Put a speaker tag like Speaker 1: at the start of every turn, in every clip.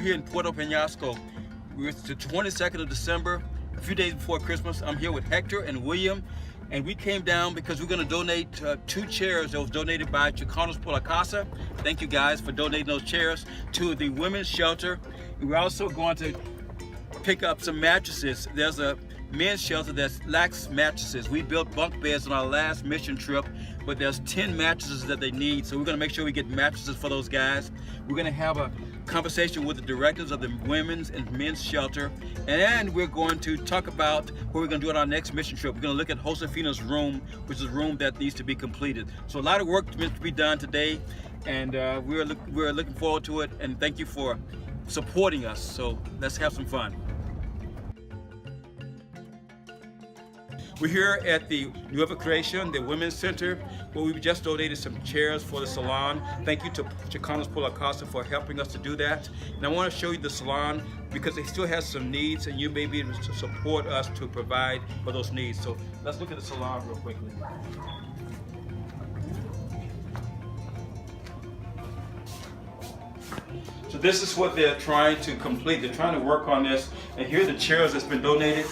Speaker 1: here in Puerto Penasco. It's the 22nd of December, a few days before Christmas. I'm here with Hector and William, and we came down because we're going to donate 2 chairs that was donated by Chicanos por la Casa. Thank you guys for donating those chairs to the women's shelter. And we're also going to pick up some mattresses. There's a men's shelter that lacks mattresses. We built bunk beds on our last mission trip, but there's 10 mattresses that they need, so we're going to make sure we get mattresses for those guys. We're going to have a conversation with the directors of the women's and men's shelter, and we're going to talk about what we're going to do on our next mission trip. We're going to look at Josefina's room, which is a room that needs to be completed. So a lot of work meant to be done today, and we're looking forward to it, and thank you for supporting us. So let's have some fun. We're here at the Nueva Creation, the Women's Center, where we just donated some chairs for the salon. Thank you to Chicanos por la Casa for helping us to do that. And I want to show you the salon because it still has some needs, and you may be able to support us to provide for those needs. So let's look at the salon real quickly. So this is what they're trying to complete. They're trying to work on this. And here are the chairs that's been donated.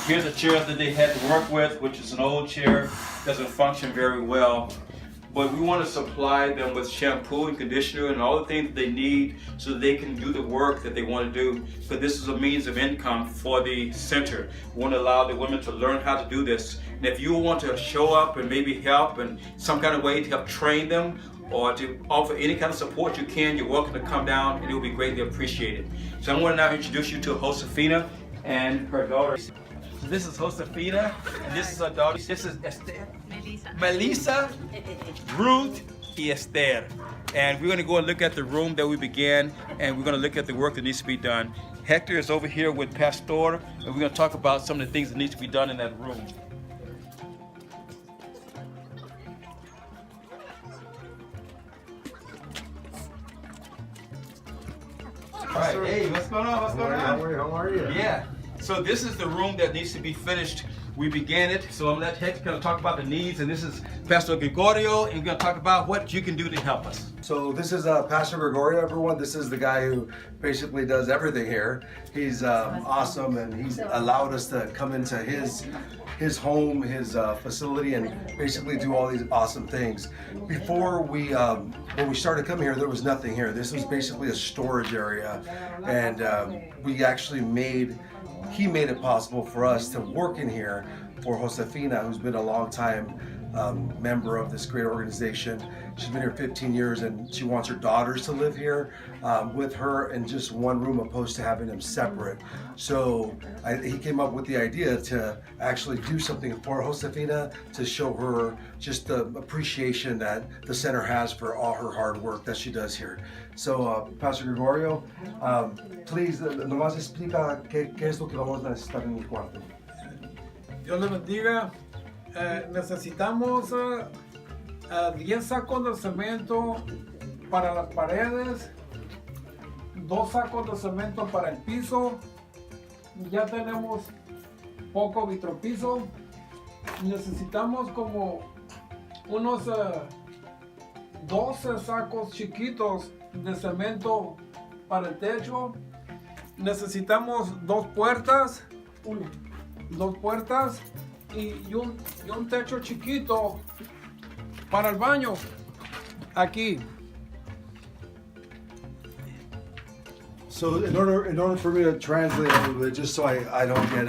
Speaker 1: Here's a chair that they had to work with, which is an old chair, doesn't function very well. But we want to supply them with shampoo and conditioner and all the things that they need so that they can do the work that they want to do. But this is a means of income for the center. We want to allow the women to learn how to do this. And if you want to show up and maybe help in some kind of way to help train them or to offer any kind of support you can, you're welcome to come down and it will be greatly appreciated. So I want to now introduce you to Josefina and her daughter. So this is Josefina, and this is her daughter. This is Esther. Melissa, Ruth, y Esther. And we're going to go and look at the room that we began, and we're going to look at the work that needs to be done. Hector is over here with Pastor, and we're going to talk about some of the things that need to be done in that room. All right, hey, what's going on? What's going on?
Speaker 2: How are you?
Speaker 1: Yeah. So this is the room that needs to be finished. We began it, so I'm going to let Hector kind of talk about the needs, and this is Pastor Gregorio, and we're going to talk about what you can do to help us.
Speaker 2: So this is Pastor Gregorio, everyone. This is the guy who basically does everything here. He's awesome, and he's allowed us to come into his home, his facility, and basically do all these awesome things. Before when we started coming here, there was nothing here. This was basically a storage area, and we actually he made it possible for us to work in here for Josefina, who's been a long time member of this great organization. She's been here 15 years, and she wants her daughters to live here with her in just one room opposed to having them separate. So he came up with the idea to actually do something for Josefina to show her just the appreciation that the center has for all her hard work that she does here. So Pastor Gregorio, please, nomás explica qué es lo que vamos a necesitar en el cuarto.
Speaker 3: Dios le bendiga. Necesitamos 10 sacos de cemento para las paredes, 2 sacos de cemento para el piso. Ya tenemos poco vitropiso. Necesitamos como unos 12 sacos chiquitos de cemento para el techo. Necesitamos 2 puertas. 2 puertas. Y un techo chiquito para el baño aquí.
Speaker 2: So in order for me to translate a little bit, just so I don't get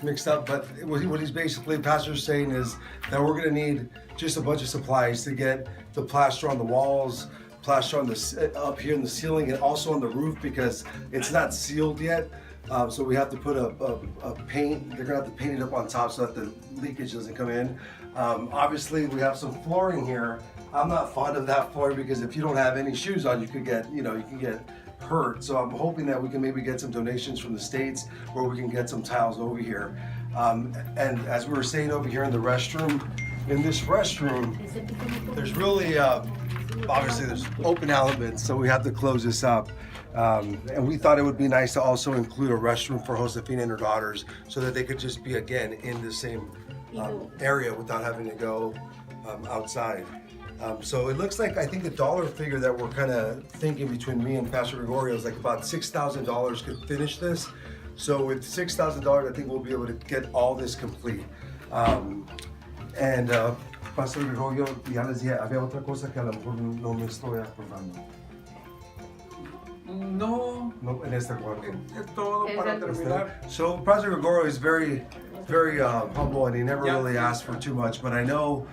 Speaker 2: mixed up, but what he's basically, Pastor's saying is that we're going to need just a bunch of supplies to get the plaster on the walls, plaster on the up here in the ceiling, and also on the roof because it's not sealed yet. So we have to put a paint, they're gonna have to paint it up on top so that the leakage doesn't come in. Obviously we have some flooring here. I'm not fond of that flooring because if you don't have any shoes on, you can get hurt. So I'm hoping that we can maybe get some donations from the States where we can get some tiles over here. And as we were saying over here in the restroom, in this restroom, there's really, obviously there's open elements, so we have to close this up. And we thought it would be nice to also include a restroom for Josefina and her daughters so that they could just be again in the same area without having to go outside. So it looks like, I think the dollar figure that we're kind of thinking between me and Pastor Gregorio is like about $6,000 could finish this. So with $6,000, I think we'll be able to get all this complete. Pastor Gregorio, ya les dije, había otra cosa que a lo mejor no me estoy acordando.
Speaker 3: No,
Speaker 2: No, en este cuarto.
Speaker 3: es todo para terminar.
Speaker 2: So Pastor Gregorio is very humble, and he never
Speaker 3: Yeah.
Speaker 2: really asked for too much. But I know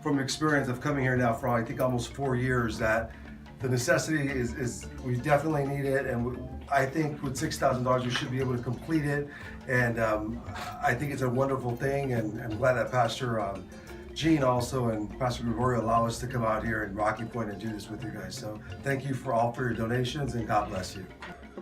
Speaker 2: from experience of coming here now for I think almost 4 years that the necessity is we definitely need it, and I think with $6,000 we should be able to complete it. And I think it's a wonderful thing, and I'm glad that Pastor Gene also and Pastor Gregorio allow us to come out here in Rocky Point and do this with you guys. So thank you for all for your donations, and God bless you.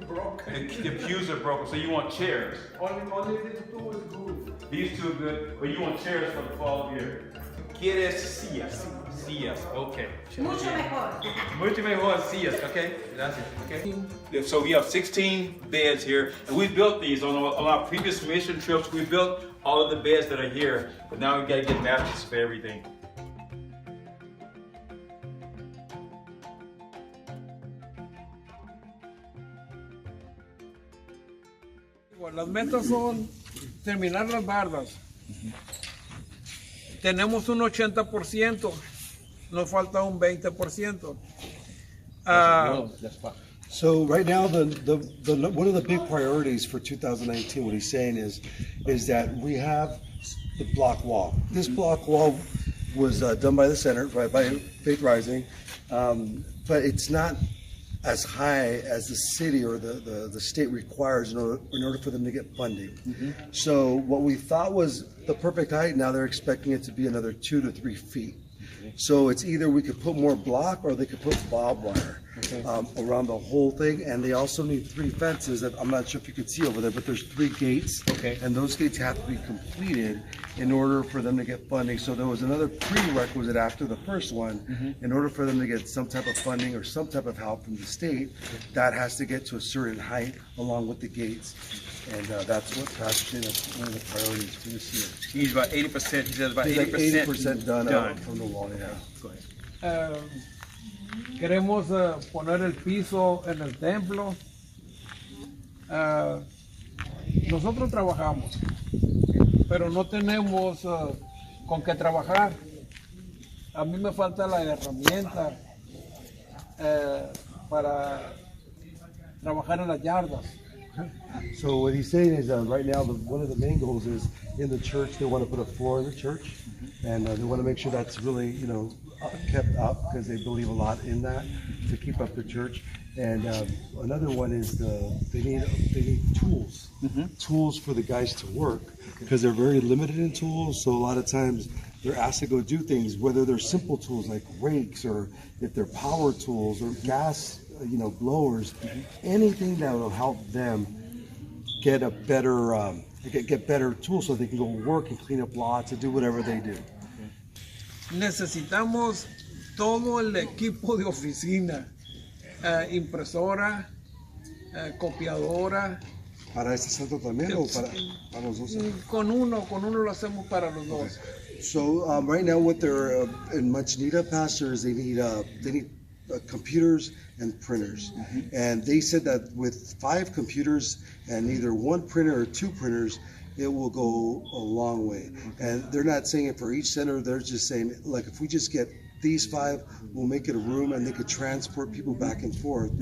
Speaker 3: Broke.
Speaker 1: The pews are broken, so you want chairs.
Speaker 3: Only these two is good.
Speaker 1: These two are good, but you want chairs for the fall year. ¿Quieres sillas? Sillas, okay.
Speaker 4: Mucho mejor.
Speaker 1: Mucho mejor sillas, okay? Gracias, okay? So we have 16 beds here, and we built these on our previous mission trips. We built all of the beds that are here, but now we gotta get mattresses for everything.
Speaker 3: Las metas son terminar las bardas. Tenemos un 80%, nos falta un 20%.
Speaker 2: So right now, the one of the big priorities for 2019, what he's saying is that we have the block wall. This block wall was done by the center, by Faith Rising, but it's not as high as the city or the state requires in order for them to get funding. So what we thought was the perfect height, now they're expecting it to be another 2 to 3 feet. So it's either we could put more block or they could put barbed wire around the whole thing. And they also need 3 fences that I'm not sure if you can see over there, but there's 3 gates.
Speaker 1: Okay.
Speaker 2: And those gates have to be completed in order for them to get funding. So there was another prerequisite after the first one. In order for them to get some type of funding or some type of help from the state, that has to get to a certain height along with the gates. And that's what Pastor Shane, that's one of the priorities for this year.
Speaker 1: He's about 80%, he says about
Speaker 2: He's like
Speaker 1: 80%
Speaker 2: done. From the wall, yeah. Go ahead.
Speaker 3: Queremos poner el piso en el templo. Nosotros trabajamos, pero no tenemos con qué trabajar. A mí me falta la herramienta para trabajar en las yardas.
Speaker 2: So what he's saying is right now one of the main goals is in the church they want to put a floor in the church, and they want to make sure that's really kept up because they believe a lot in that to keep up the church. And another one is they need tools, tools for the guys to work because they're very limited in tools. So a lot of times they're asked to go do things, whether they're simple tools like rakes or if they're power tools or gas blowers, anything that will help them get a better get better tools so they can go work and clean up lots and do whatever they do.
Speaker 3: Necesitamos todo el equipo de oficina, impresora, copiadora.
Speaker 2: ¿Para este santo también o para los dos?
Speaker 3: Con uno lo hacemos para los dos.
Speaker 2: So right now what they're in much need of, Pastor, is they need computers and printers. And they said that with 5 computers and either 1 printer or 2 printers, it will go a long way. And they're not saying it for each center, they're just saying, like, if we just get these 5, we'll make it a room and they could transport people back and forth.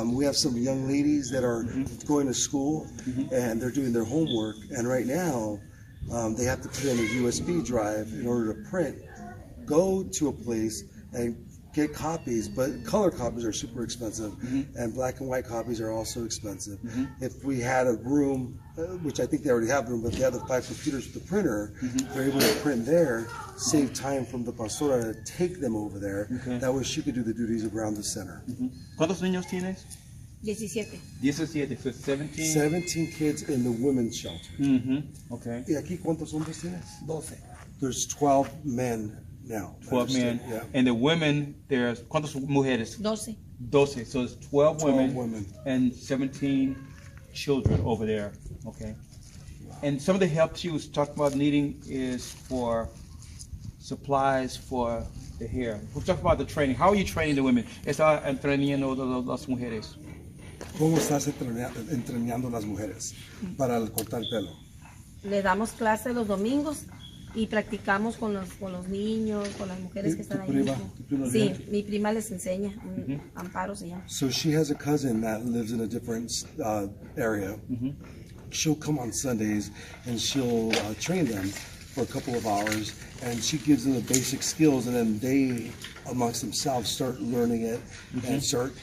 Speaker 2: We have some young ladies that are going to school and they're doing their homework. And right now, they have to put in a USB drive in order to print, go to a place and get copies, but color copies are super expensive, and black and white copies are also expensive. If we had a room, which I think they already have a room, but they have the 5 computers with the printer, they're able to print there, save time from the pastora to take them over there. That way she could do the duties around the center.
Speaker 1: ¿Cuántos niños tienes?
Speaker 4: 17.
Speaker 1: 17, so 17.
Speaker 2: 17 kids in the women's shelter.
Speaker 1: Okay.
Speaker 2: ¿Y aquí cuántos hombres tienes?
Speaker 3: 12.
Speaker 2: There's 12 men now.
Speaker 1: 12 men.
Speaker 2: Yeah.
Speaker 1: And the women, there's, ¿cuántas mujeres?
Speaker 4: 12.
Speaker 1: 12, so it's 12 women,
Speaker 2: 12 women.
Speaker 1: and 17 children over there, okay? And some of the help she was talking about needing is for supplies for the hair. We'll talk about the training. How are you training the women? ¿Está entrenando las mujeres?
Speaker 5: ¿Cómo estás entrenando a las mujeres para cortar el pelo?
Speaker 4: Le damos clase los domingos y practicamos con los niños, con las mujeres que están ahí
Speaker 5: prima?
Speaker 4: mismo.
Speaker 5: ¿Tu prima
Speaker 4: Sí,
Speaker 5: viene?
Speaker 4: mi prima les enseña, Amparo se llama.
Speaker 5: So she has a cousin that lives in a different area. She'll come on Sundays and she'll train them for a couple of hours, and she gives them the basic skills, and then they, amongst themselves, start learning it and start,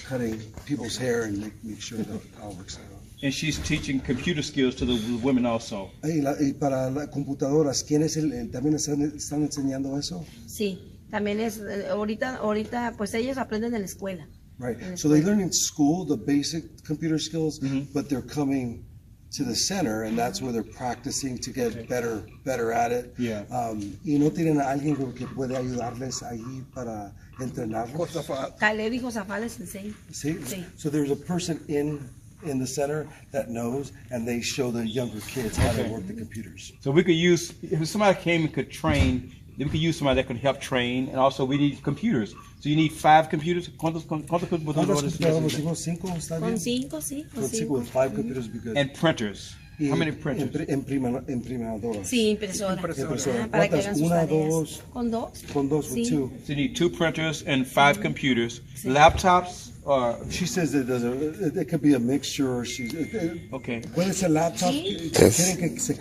Speaker 5: cutting people's hair and make sure that it all works out.
Speaker 1: And she's teaching computer skills to the women also.
Speaker 5: Y para las computadoras, ¿quiénes también están enseñando eso?
Speaker 4: Sí, también es, ahorita pues ellos aprenden en la escuela.
Speaker 5: Right. So they learn in school the basic computer skills, but they're coming to the center, and that's where they're practicing to get better at it.
Speaker 1: Yeah.
Speaker 5: Y no tienen a alguien que puede ayudarles ahí para entrenarlos.
Speaker 4: Caleb y Josafat les enseña.
Speaker 5: Sí.
Speaker 4: Sí.
Speaker 5: So there's a person in the center that knows, and they show the younger kids how to work the computers.
Speaker 1: So we could use, if somebody came and could train, then we could use somebody that could help train, and also we need computers. So you need 5 computers? ¿Cuántos
Speaker 5: ¿Cuántos
Speaker 1: computadores
Speaker 5: computadores?
Speaker 1: necesitan?
Speaker 5: ¿Cinco? ¿Está
Speaker 4: Con
Speaker 5: bien?
Speaker 4: 5, sí, con
Speaker 5: Con
Speaker 4: 5.
Speaker 5: with 5 computers would be good.
Speaker 1: And printers.
Speaker 5: Y
Speaker 1: How many printers?
Speaker 5: imprimadoras.
Speaker 4: Sí, impresora.
Speaker 5: Impresora.
Speaker 4: Para que
Speaker 5: ¿Cuántas?
Speaker 4: hagan sus
Speaker 5: ¿Una,
Speaker 4: tareas.
Speaker 5: dos?
Speaker 4: Con 2.
Speaker 5: Con 2
Speaker 4: Sí.
Speaker 5: with 2.
Speaker 1: So you need 2 printers and 5 computers. Laptops?
Speaker 5: She says it could be a mixture.
Speaker 1: Okay.
Speaker 5: Puede ser laptop.
Speaker 4: Sí.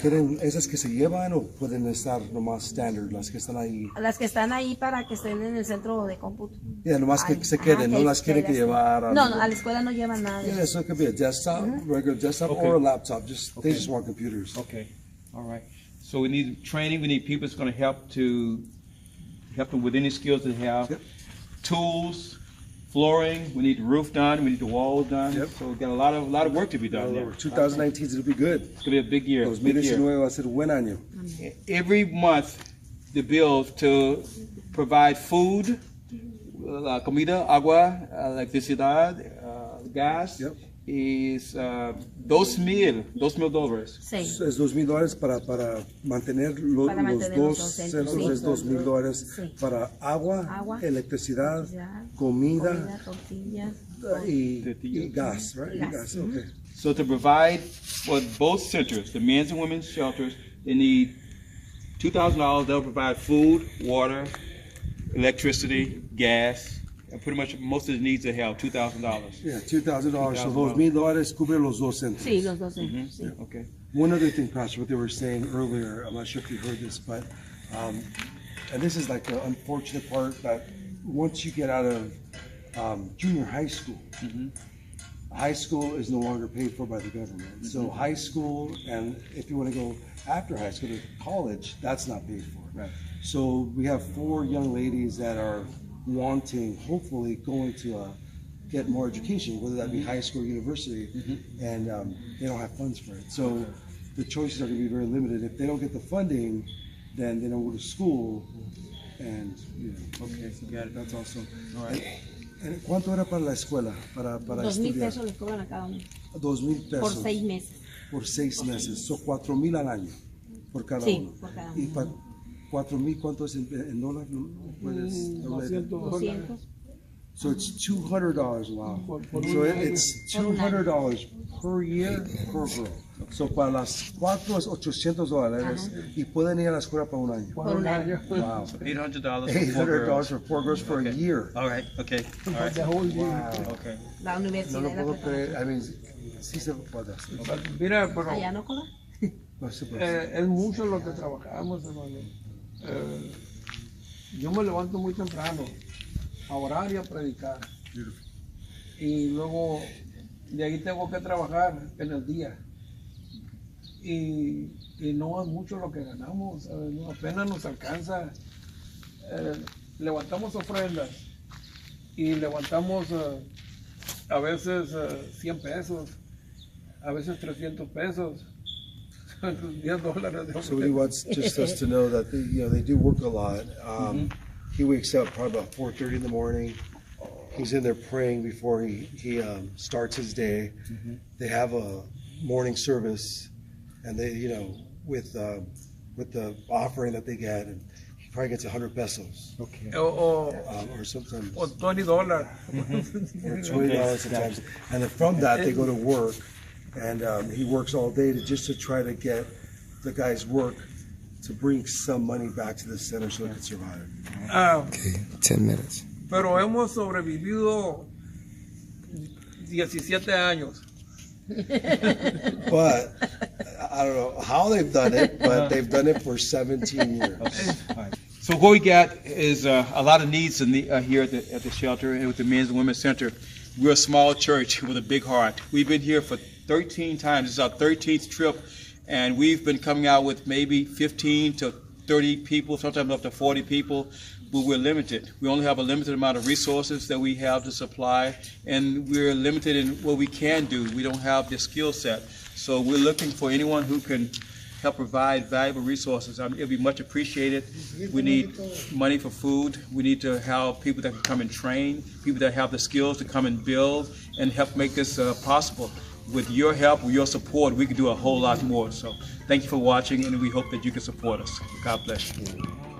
Speaker 5: ¿Quieren esas que se llevan o pueden estar nomás standard, las que están ahí?
Speaker 4: Las que están ahí para que estén en el centro de cómputo.
Speaker 5: Yeah, nomás que
Speaker 4: Ay,
Speaker 5: se queden, no
Speaker 4: que
Speaker 5: las quieren que
Speaker 4: las-
Speaker 5: llevar.
Speaker 4: No, a la escuela no llevan nada. de
Speaker 5: Yeah,
Speaker 4: eso.
Speaker 5: so it could be a desktop, regular desktop,
Speaker 1: Okay.
Speaker 5: or a laptop. They
Speaker 1: Okay.
Speaker 5: just want computers.
Speaker 1: Okay. All right. So we need training. We need people that's going to help them with any skills they have.
Speaker 5: Yep.
Speaker 1: Tools, flooring. We need the roof done. We need the walls done.
Speaker 5: Yep.
Speaker 1: So we got a lot of work to be done there.
Speaker 5: 2019 it'll be good.
Speaker 1: It's going to be a big year. Big
Speaker 5: 2019
Speaker 1: year.
Speaker 5: va a ser buen año.
Speaker 1: Every month, the bills to provide food, la comida, agua, electricidad, gas,
Speaker 5: Yep.
Speaker 1: is $2,000.
Speaker 4: Sí.
Speaker 5: Es $2,000 para mantener
Speaker 4: Para
Speaker 5: los
Speaker 4: mantener
Speaker 5: dos
Speaker 4: los dos centros,
Speaker 5: centros,
Speaker 4: sí.
Speaker 5: es $2,000
Speaker 4: Sí.
Speaker 5: para agua,
Speaker 4: Agua,
Speaker 5: electricidad,
Speaker 4: electricidad,
Speaker 5: comida
Speaker 4: tortillas.
Speaker 5: y gas, right?
Speaker 4: Y
Speaker 5: Y
Speaker 4: gas.
Speaker 5: gas, okay.
Speaker 1: So to provide for both centers, the men's and women's shelters, they need $2,000. They'll provide food, water, electricity, gas, and pretty much most of the needs they have, $2,000.
Speaker 5: Yeah, $2,000. So $2,000 cubre los dos centros.
Speaker 4: Sí, los dos centros. Sí.
Speaker 1: Okay.
Speaker 5: One other thing, Pastor, what they were saying earlier, I'm not sure if you heard this, but, and this is like the unfortunate part, that once you get out of junior high school, high school is no longer paid for by the government. So high school, and if you want to go after high school to college, that's not paid for.
Speaker 1: Right.
Speaker 5: So we have 4 young ladies that are wanting, hopefully going to get more education, whether that be high school or university, and they don't have funds for it. So the choices are going to be very limited. If they don't get the funding, then they don't go to school, and
Speaker 1: Okay, got it.
Speaker 5: that's also.
Speaker 1: All right.
Speaker 5: And ¿cuánto era para la escuela, para
Speaker 4: 2,000
Speaker 5: estudiar?
Speaker 4: pesos les cobran a cada uno.
Speaker 5: 2,000
Speaker 4: Por
Speaker 5: pesos
Speaker 4: 6 meses.
Speaker 5: por 6 meses. So 4,000 al año por cada
Speaker 4: Sí,
Speaker 5: uno.
Speaker 4: por cada
Speaker 5: Y
Speaker 4: uno.
Speaker 5: para 4,000, ¿cuánto es en dólar? ¿No puedes doble?
Speaker 4: 200.
Speaker 5: So it's $200 wow.
Speaker 3: Por
Speaker 5: So
Speaker 3: un año.
Speaker 5: it's $200 per year per girl. So para las 4 es $800 y pueden ir a la escuela para un año.
Speaker 3: Por un año.
Speaker 5: Wow.
Speaker 1: $800 for 4
Speaker 5: $800
Speaker 1: girls.
Speaker 5: for 4 girls for a year.
Speaker 1: All right, okay, all right.
Speaker 3: The whole year.
Speaker 5: Wow.
Speaker 1: Okay.
Speaker 4: La
Speaker 5: No
Speaker 4: universidad
Speaker 5: lo
Speaker 4: de la
Speaker 5: puedo
Speaker 4: preparatoria.
Speaker 5: creer. I mean, sí se puede hacer.
Speaker 3: Mira, pero
Speaker 4: Allá no cobran.
Speaker 5: No se puede hacer.
Speaker 3: es mucho lo que trabajamos, hermano. Yo me levanto muy temprano a orar y a predicar. Y luego de ahí tengo que trabajar en el día. Y no es mucho lo que ganamos, ¿sabes? No, apenas nos alcanza. Levantamos ofrendas y levantamos a veces 100 pesos, a veces 300 pesos, $10 de
Speaker 5: So he
Speaker 3: ofrenda.
Speaker 5: wants just us to know that they do work a lot. He wakes up probably about 4:30 in the morning. He's in there praying before he starts his day. They have a morning service, and they with the offering that they get, and probably gets 100 pesos,
Speaker 3: o
Speaker 5: or sometimes
Speaker 3: $20.
Speaker 5: or $20 sometimes. And then from that, they go to work, and he works all day just to try to get the guy's work to bring some money back to the center so it can survive.
Speaker 3: Ah,
Speaker 6: 10 minutes.
Speaker 3: pero hemos sobrevivido 17 años.
Speaker 5: But I don't know how they've done it, but they've done it for 17 years.
Speaker 1: So what we got is a lot of needs here at the shelter and with the Men's and Women's Center. We're a small church with a big heart. We've been here for 13 times. This is our 13th trip, and we've been coming out with maybe 15 to 30 people, sometimes up to 40 people, but we're limited. We only have a limited amount of resources that we have to supply, and we're limited in what we can do. We don't have the skill set. So we're looking for anyone who can help provide valuable resources. It'll be much appreciated. We need money for food. We need to have people that can come and train, people that have the skills to come and build and help make this possible. With your help, with your support, we can do a whole lot more. So thank you for watching, and we hope that you can support us. God bless you.